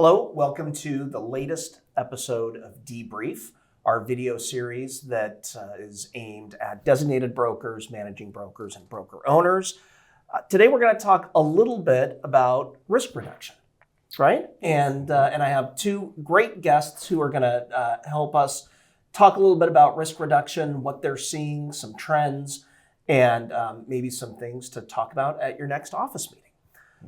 Hello, welcome to the latest episode of Debrief, our video series that is aimed at designated brokers, managing brokers, and broker owners. Today we're going to talk a little bit about risk reduction, right? And I have two great guests who are going to help us talk a little bit about risk reduction, what they're seeing, some trends, and maybe some things to talk about at your next office meeting.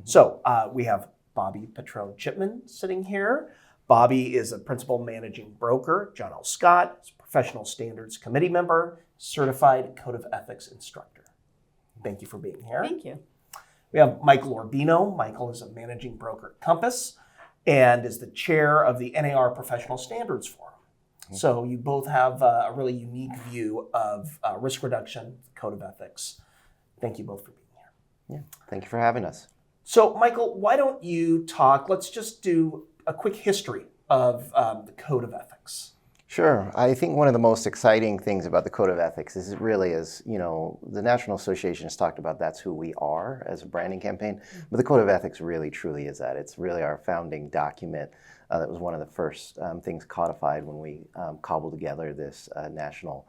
So we have Bobby Petrone Chipman sitting here. Bobby is a principal managing broker. John L. Scott is a professional standards committee member, certified code of ethics instructor. Thank you for being here. Thank you. We have Michael Orbino. Michael is a managing broker at Compass and is the chair of the NAR Professional Standards Forum. So you both have a really unique view of risk reduction, code of ethics. Thank you both for being here. Yeah, thank you for having us. So, Michael, why don't you talk? Let's just do a quick history of the Code of Ethics. Sure. I think one of the most exciting things about the Code of Ethics is it really is, the National Association has talked about that's who we are as a branding campaign, but the Code of Ethics really truly is that. It's really our founding document. That was one of the first things codified when we cobbled together this national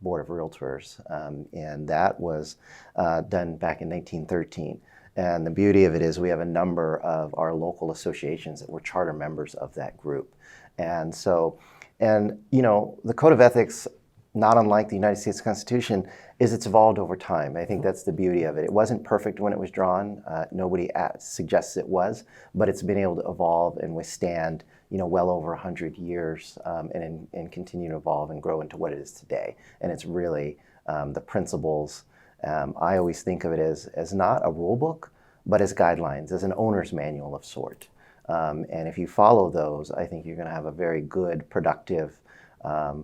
Board of Realtors, and that was done back in 1913. And the beauty of it is we have a number of our local associations that were charter members of that group. And the Code of Ethics, not unlike the United States Constitution, is it's evolved over time. I think that's the beauty of it. It wasn't perfect when it was drawn. Nobody suggests it was, but it's been able to evolve and withstand, well over 100 years and continue to evolve and grow into what it is today. And it's really the principles. I always think of it as not a rule book, but as guidelines, as an owner's manual of sort. And if you follow those, I think you're going to have a very good, productive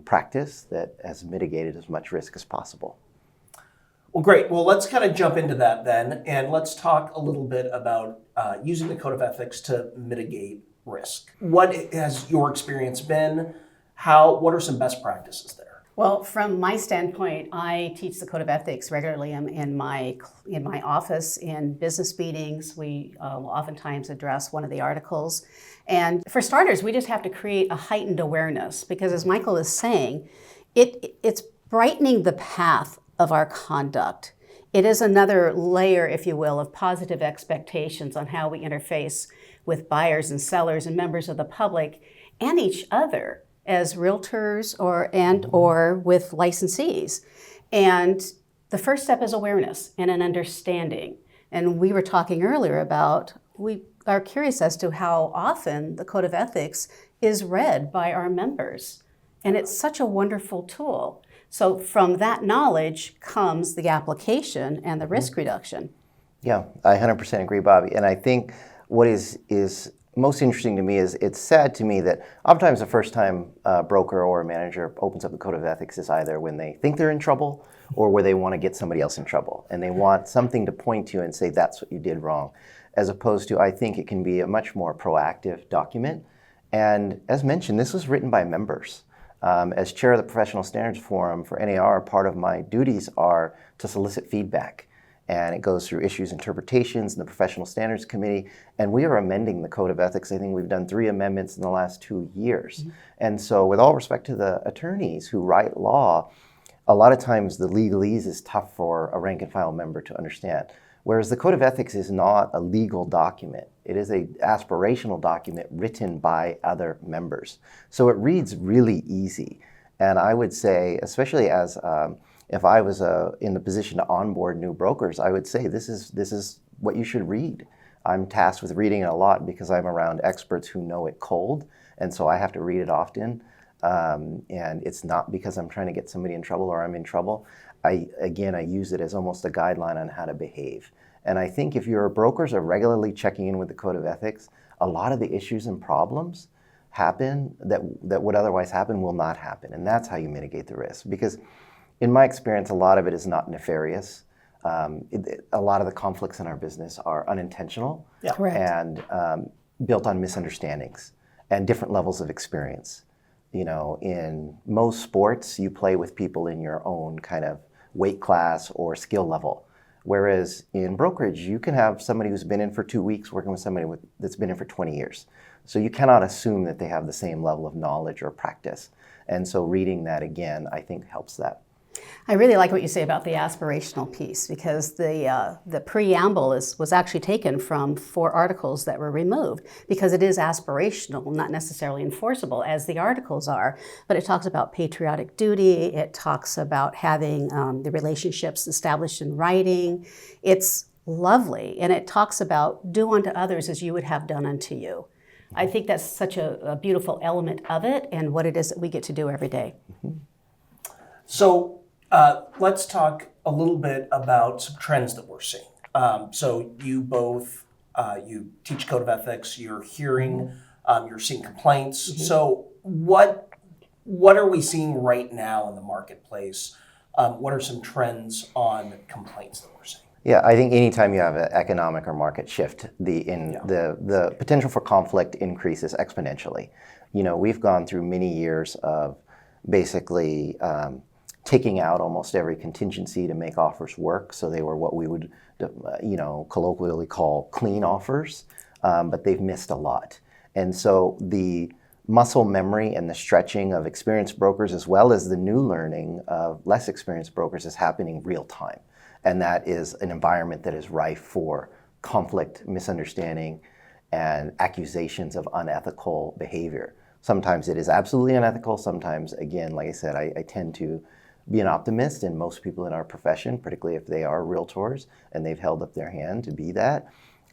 practice that has mitigated as much risk as possible. Well, great. Well, let's kind of jump into that then, and let's talk a little bit about using the Code of Ethics to mitigate risk. What has your experience been? What are some best practices there? Well, from my standpoint, I teach the Code of Ethics regularly in my office in business meetings. We oftentimes address one of the articles. And for starters, we just have to create a heightened awareness because, as Michael is saying, it's brightening the path of our conduct. It is another layer, if you will, of positive expectations on how we interface with buyers and sellers and members of the public and each other as realtors or with licensees. And the first step is awareness and an understanding. And we were talking earlier about, we are curious as to how often the Code of Ethics is read by our members. And it's such a wonderful tool. So from that knowledge comes the application and the risk reduction. Yeah, I 100% agree, Bobby. And I think what is most interesting to me is it's sad to me that oftentimes the first time a broker or a manager opens up the Code of Ethics is either when they think they're in trouble or where they want to get somebody else in trouble. And they want something to point to and say, that's what you did wrong. As opposed to, I think it can be a much more proactive document. And as mentioned, this was written by members. As chair of the Professional Standards Forum for NAR, part of my duties are to solicit feedback. And it goes through issues, interpretations, and the Professional Standards Committee. And we are amending the Code of Ethics. I think we've done 3 amendments in the last 2 years. Mm-hmm. And so with all respect to the attorneys who write law, a lot of times the legalese is tough for a rank and file member to understand. Whereas the Code of Ethics is not a legal document. It is an aspirational document written by other members. So it reads really easy. And I would say, especially as if I was in the position to onboard new brokers, I would say this is what you should read. I'm tasked with reading it a lot because I'm around experts who know it cold, and so I have to read it often. And it's not because I'm trying to get somebody in trouble or I'm in trouble. I use it as almost a guideline on how to behave. And I think if your brokers are regularly checking in with the Code of Ethics, a lot of the issues and problems happen that would otherwise happen will not happen. And that's how you mitigate the risk. Because in my experience, a lot of it is not nefarious. A lot of the conflicts in our business are unintentional. Yeah. Correct. And built on misunderstandings and different levels of experience. In most sports, you play with people in your own kind of weight class or skill level. Whereas in brokerage, you can have somebody who's been in for 2 weeks working with somebody that's been in for 20 years. So you cannot assume that they have the same level of knowledge or practice. And so reading that again, I think helps that. I really like what you say about the aspirational piece, because the preamble was actually taken from 4 articles that were removed, because it is aspirational, not necessarily enforceable as the articles are. But it talks about patriotic duty. It talks about having the relationships established in writing. It's lovely, and it talks about do unto others as you would have done unto you. I think that's such a beautiful element of it, and what it is that we get to do every day. So let's talk a little bit about some trends that we're seeing. So you both, you teach code of ethics, you're hearing, you're seeing complaints. So what are we seeing right now in the marketplace? What are some trends on complaints that we're seeing? Yeah, I think anytime you have an economic or market shift, the potential for conflict increases exponentially. You know, we've gone through many years of basically taking out almost every contingency to make offers work. So they were what we would, colloquially call clean offers, but they've missed a lot. And so the muscle memory and the stretching of experienced brokers, as well as the new learning of less experienced brokers, is happening real time. And that is an environment that is rife for conflict, misunderstanding, and accusations of unethical behavior. Sometimes it is absolutely unethical. Sometimes, again, like I said, I tend to be an optimist, and most people in our profession, particularly if they are realtors and they've held up their hand to be that,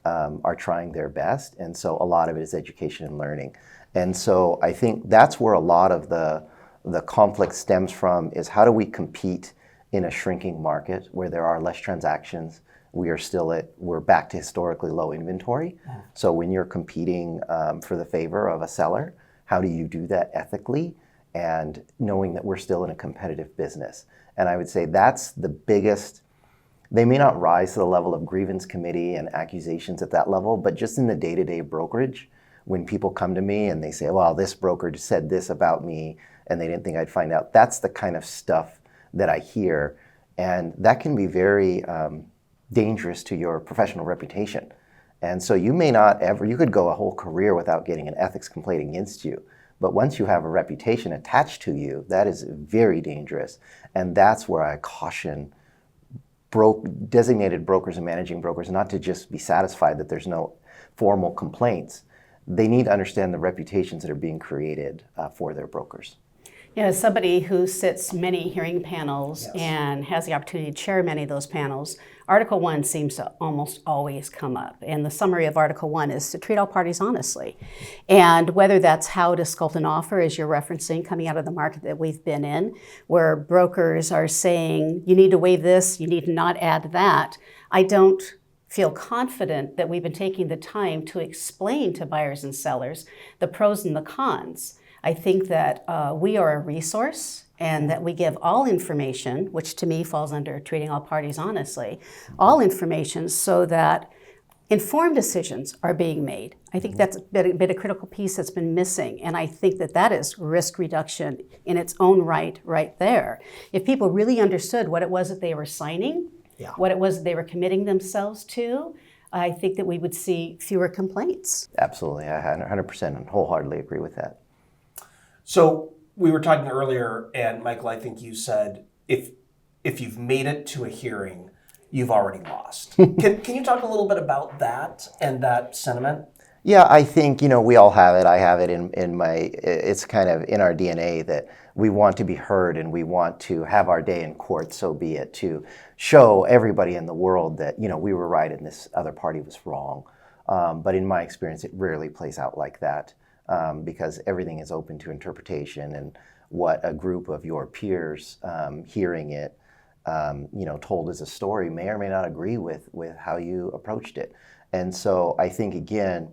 are trying their best. And so a lot of it is education and learning. And so I think that's where a lot of the conflict stems from, is how do we compete in a shrinking market where there are less transactions. We're back to historically low inventory. So when you're competing for the favor of a seller, how do you do that ethically and knowing that we're still in a competitive business? And I would say that's the biggest. They may not rise to the level of grievance committee and accusations at that level, but just in the day-to-day brokerage, when people come to me and they say, well, this broker said this about me and they didn't think I'd find out, that's the kind of stuff that I hear, and that can be very dangerous to your professional reputation. And so you may not ever, you could go a whole career without getting an ethics complaint against you, but once you have a reputation attached to you, that is very dangerous. And that's where I caution designated brokers and managing brokers not to just be satisfied that there's no formal complaints. They need to understand the reputations that are being created for their brokers. You know, as somebody who sits many hearing panels Yes. and has the opportunity to chair many of those panels, Article 1 seems to almost always come up. And the summary of Article 1 is to treat all parties honestly. And whether that's how to sculpt an offer, as you're referencing, coming out of the market that we've been in, where brokers are saying, you need to waive this, you need to not add that, I don't feel confident that we've been taking the time to explain to buyers and sellers the pros and the cons. I think that we are a resource and that we give all information, which to me falls under treating all parties honestly, all information so that informed decisions are being made. I think that's been a critical piece that's been missing, and I think that that is risk reduction in its own right there. If people really understood what it was that they were signing, what it was that they were committing themselves to, I think that we would see fewer complaints. Absolutely, I 100% and wholeheartedly agree with that. So we were talking earlier, and Michael, I think you said if you've made it to a hearing, you've already lost. Can you talk a little bit about that and that sentiment? Yeah, I think, we all have it. I have it it's kind of in our DNA that we want to be heard and we want to have our day in court, so be it, to show everybody in the world that, we were right and this other party was wrong. But in my experience, it rarely plays out like that. Because everything is open to interpretation, and what a group of your peers hearing it, told as a story may or may not agree with how you approached it. And so I think, again,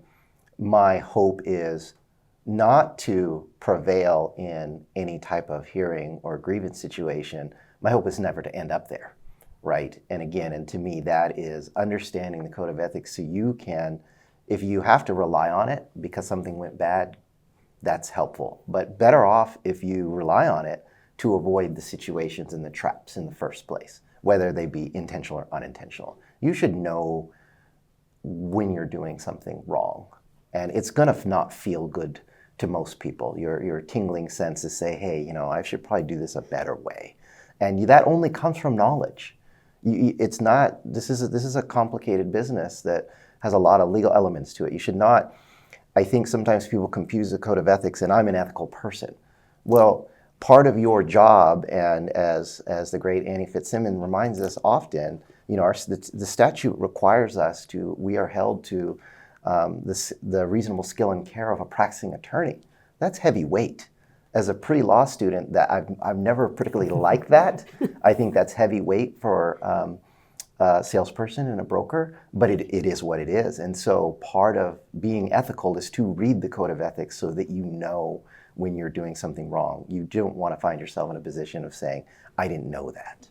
my hope is not to prevail in any type of hearing or grievance situation. My hope is never to end up there, right? And again, and to me, that is understanding the code of ethics so you can, if you have to rely on it because something went bad, that's helpful. But better off if you rely on it to avoid the situations and the traps in the first place, whether they be intentional or unintentional. You should know when you're doing something wrong. And it's going to not feel good to most people. Your tingling senses say, hey, I should probably do this a better way. And that only comes from knowledge. It's not, this is a complicated business that has a lot of legal elements to it. You should not, I think sometimes people confuse the code of ethics and I'm an ethical person. Well, part of your job, and as the great Annie Fitzsimmons reminds us often, the statute requires us we are held to the reasonable skill and care of a practicing attorney. That's heavy weight. As a pre-law student, that I've never particularly liked that. I think that's heavy weight for a salesperson and a broker, but it is what it is. And so part of being ethical is to read the code of ethics so that you know when you're doing something wrong. You don't want to find yourself in a position of saying, I didn't know that.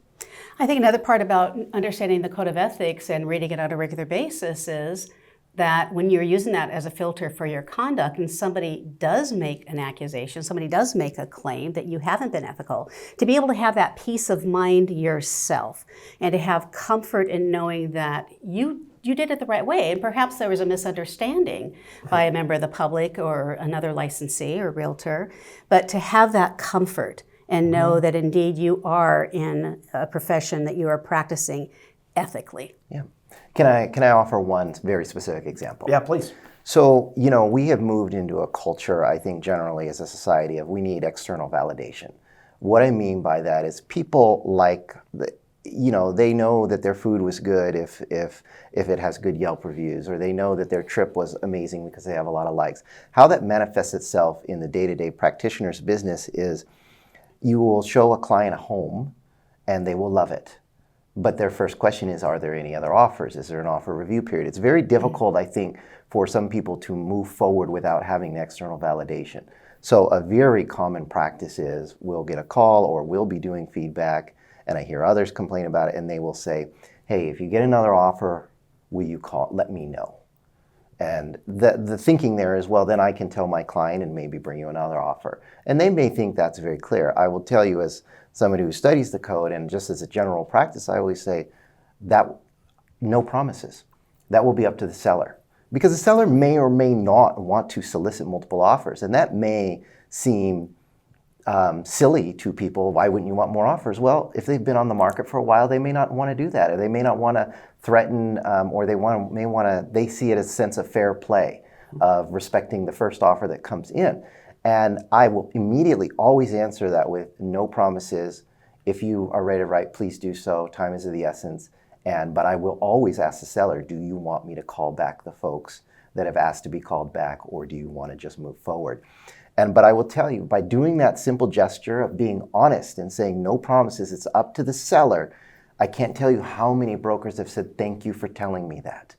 I think another part about understanding the code of ethics and reading it on a regular basis is that when you're using that as a filter for your conduct and somebody does make an accusation, somebody does make a claim that you haven't been ethical, to be able to have that peace of mind yourself and to have comfort in knowing that you did it the right way. And perhaps there was a misunderstanding by a member of the public or another licensee or realtor, but to have that comfort and know that indeed you are in a profession that you are practicing ethically. Yeah. Can I offer one very specific example? Yeah, please. So, we have moved into a culture, I think generally as a society, of we need external validation. What I mean by that is people they know that their food was good if it has good Yelp reviews, or they know that their trip was amazing because they have a lot of likes. How that manifests itself in the day-to-day practitioner's business is you will show a client a home and they will love it. But their first question is, are there any other offers? Is there an offer review period? It's very difficult, I think, for some people to move forward without having the external validation. So a very common practice is we'll get a call or we'll be doing feedback, and I hear others complain about it, and they will say, hey, if you get another offer, will you call? Let me know. And the thinking there is, well, then I can tell my client and maybe bring you another offer. And they may think that's very clear. I will tell you, as somebody who studies the code and just as a general practice, I always say that no promises. That will be up to the seller. Because the seller may or may not want to solicit multiple offers. And that may seem silly to people. Why wouldn't you want more offers? Well, if they've been on the market for a while, they may not want to do that, or they may not want to threaten, or they see it as a sense of fair play, of respecting the first offer that comes in. And I will immediately always answer that with no promises. If you are ready to write, please do so. Time is of the essence. But I will always ask the seller, do you want me to call back the folks that have asked to be called back, or do you want to just move forward? But I will tell you, by doing that simple gesture of being honest and saying no promises, it's up to the seller, I can't tell you how many brokers have said, thank you for telling me that.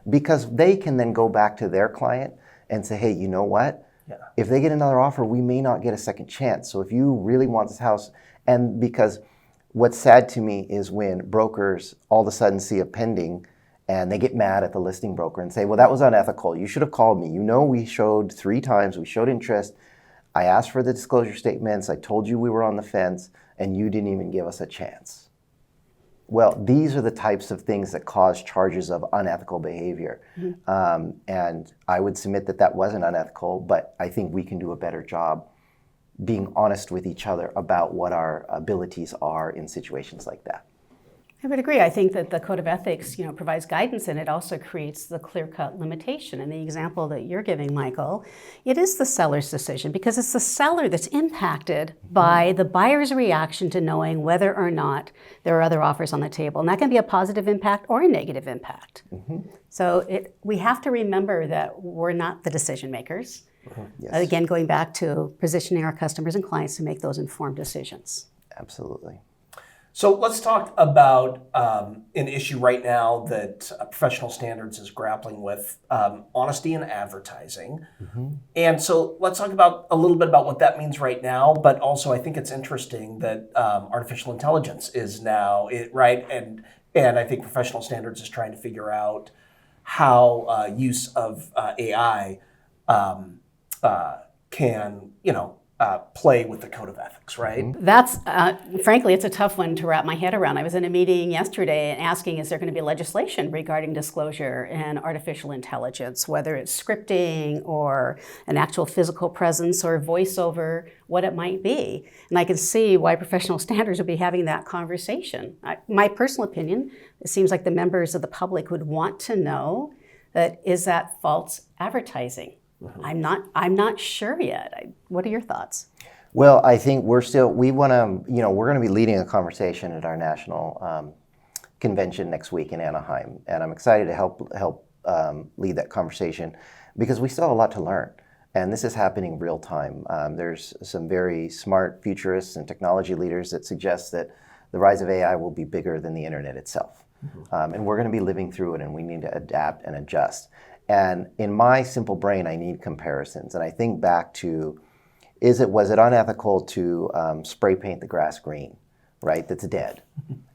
Because they can then go back to their client and say, hey, you know what? Yeah. If they get another offer, we may not get a second chance. So if you really want this house, and because what's sad to me is when brokers all of a sudden see a pending and they get mad at the listing broker and say, well, that was unethical. You should have called me. We showed 3 times, we showed interest. I asked for the disclosure statements. I told you we were on the fence, and you didn't even give us a chance. Well, these are the types of things that cause charges of unethical behavior. Mm-hmm. And I would submit that wasn't unethical, but I think we can do a better job being honest with each other about what our abilities are in situations like that. I would agree. I think that the Code of Ethics, provides guidance, and it also creates the clear-cut limitation. And the example that you're giving, Michael, it is the seller's decision, because it's the seller that's impacted by the buyer's reaction to knowing whether or not there are other offers on the table. And that can be a positive impact or a negative impact. Mm-hmm. So we have to remember that we're not the decision makers. Mm-hmm. Yes. Again, going back to positioning our customers and clients to make those informed decisions. Absolutely. So let's talk about an issue right now that Professional Standards is grappling with, honesty in advertising. Mm-hmm. And so let's talk about a little bit about what that means right now, but also I think it's interesting that artificial intelligence is now, right? And I think Professional Standards is trying to figure out how use of AI can, play with the code of ethics, right? That's, frankly, it's a tough one to wrap my head around. I was in a meeting yesterday and asking, is there going to be legislation regarding disclosure and artificial intelligence, whether it's scripting or an actual physical presence or voiceover, what it might be. And I can see why professional standards would be having that conversation. My personal opinion, it seems like the members of the public would want to know that, is that false advertising? I'm not sure yet. What are your thoughts? Well, I think we're going to be leading a conversation at our national convention next week in Anaheim, and I'm excited to help lead that conversation because we still have a lot to learn, and this is happening real time. There's some very smart futurists and technology leaders that suggest that the rise of AI will be bigger than the internet itself, and we're going to be living through it, and we need to adapt and adjust. And in my simple brain, I need comparisons. And I think back to, was it unethical to spray paint the grass green, right? That's dead.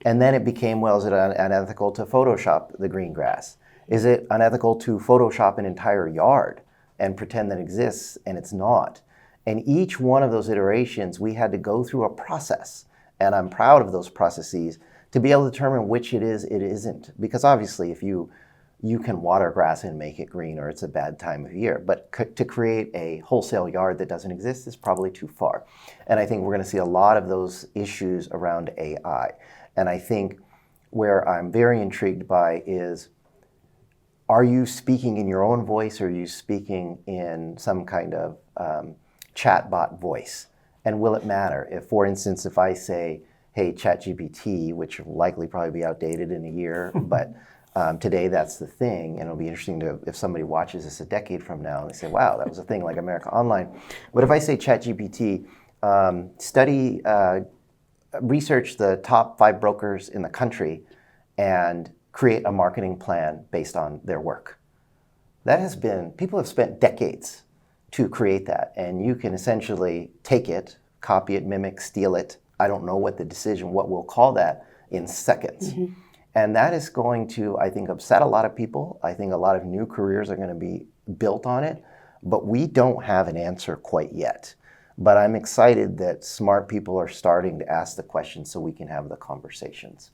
And then it became, well, is it unethical to Photoshop the green grass? Is it unethical to Photoshop an entire yard and pretend that it exists and it's not? And each one of those iterations, we had to go through a process. And I'm proud of those processes to be able to determine which it is, it isn't. Because obviously, if you can water grass and make it green, or it's a bad time of year. But to create a wholesale yard that doesn't exist is probably too far. And I think we're going to see a lot of those issues around AI. And I think where I'm very intrigued by is, are you speaking in your own voice, or are you speaking in some kind of chatbot voice? And will it matter? If, for instance, if I say, hey, ChatGPT, which will likely probably be outdated in a year, but today, that's the thing, and it'll be interesting if somebody watches this a decade from now and they say, wow, that was a thing like America Online. But if I say ChatGPT, research the top 5 brokers in the country and create a marketing plan based on their work. People have spent decades to create that, and you can essentially take it, copy it, mimic, steal it. I don't know what we'll call that, in seconds. Mm-hmm. And that is going to, I think, upset a lot of people. I think a lot of new careers are going to be built on it, but we don't have an answer quite yet. But I'm excited that smart people are starting to ask the questions so we can have the conversations.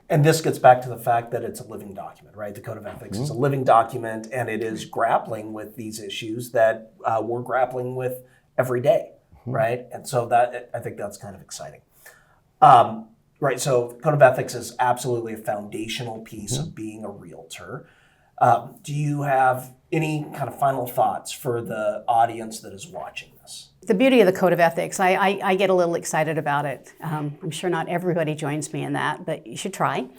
And this gets back to the fact that it's a living document, right? The Code of Ethics is a living document, and it is grappling with these issues that we're grappling with every day, right? And so that, I think that's kind of exciting. Right, so Code of Ethics is absolutely a foundational piece of being a realtor. Do you have any kind of final thoughts for the audience that is watching this? The beauty of the Code of Ethics, I get a little excited about it. I'm sure not everybody joins me in that, but you should try.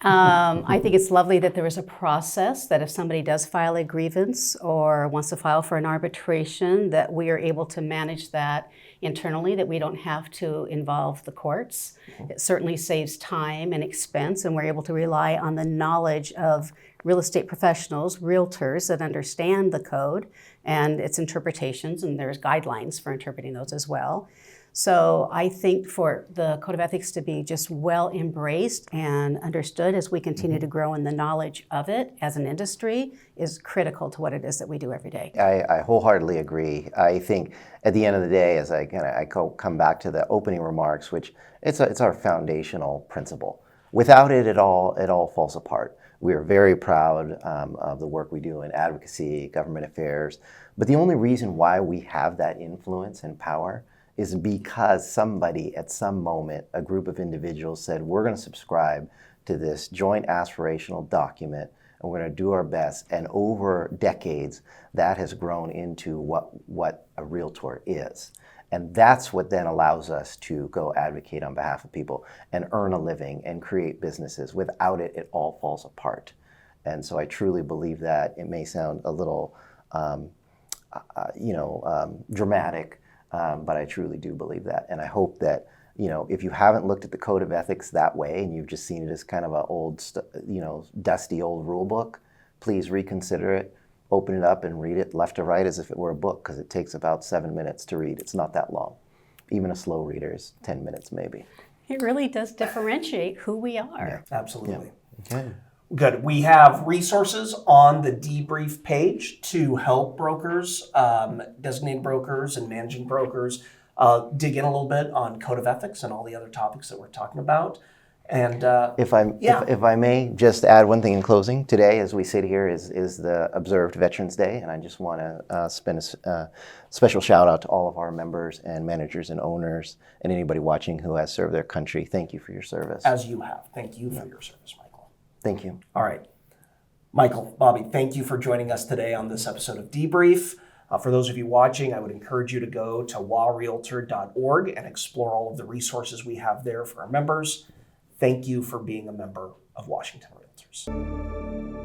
I think it's lovely that there is a process that if somebody does file a grievance or wants to file for an arbitration, that we are able to manage that internally, that we don't have to involve the courts. It certainly saves time and expense, and we're able to rely on the knowledge of real estate professionals, realtors that understand the code and its interpretations, and there's guidelines for interpreting those as well. So I think for the Code of Ethics to be just well embraced and understood as we continue to grow in the knowledge of it as an industry is critical to what it is that we do every day. I wholeheartedly agree. I think at the end of the day, as I come back to the opening remarks, which it's our foundational principle. Without it all falls apart. We are very proud of the work we do in advocacy, government affairs, but the only reason why we have that influence and power is because somebody at some moment, a group of individuals said, we're going to subscribe to this joint aspirational document and we're going to do our best. And over decades, that has grown into what a realtor is. And that's what then allows us to go advocate on behalf of people and earn a living and create businesses. Without it, it all falls apart. And so I truly believe that. It may sound a little dramatic, but I truly do believe that. And I hope that, if you haven't looked at the Code of Ethics that way and you've just seen it as kind of an old, dusty old rule book, please reconsider it, open it up and read it left to right as if it were a book, because it takes about 7 minutes to read. It's not that long. Even a slow reader is 10 minutes maybe. It really does differentiate who we are. Yeah, absolutely. Yeah. Okay. Good. We have resources on the debrief page to help brokers, designated brokers, and managing brokers dig in a little bit on code of ethics and all the other topics that we're talking about. And If I may just add one thing in closing, today as we sit here is the observed Veterans Day, and I just want to spend a special shout out to all of our members and managers and owners and anybody watching who has served their country. Thank you for your service. as you have, thank you for your service, Michael. Thank you. All right. Michael, Bobby, thank you for joining us today on this episode of Debrief. For those of you watching, I would encourage you to go to warealtor.org and explore all of the resources we have there for our members. Thank you for being a member of Washington Realtors.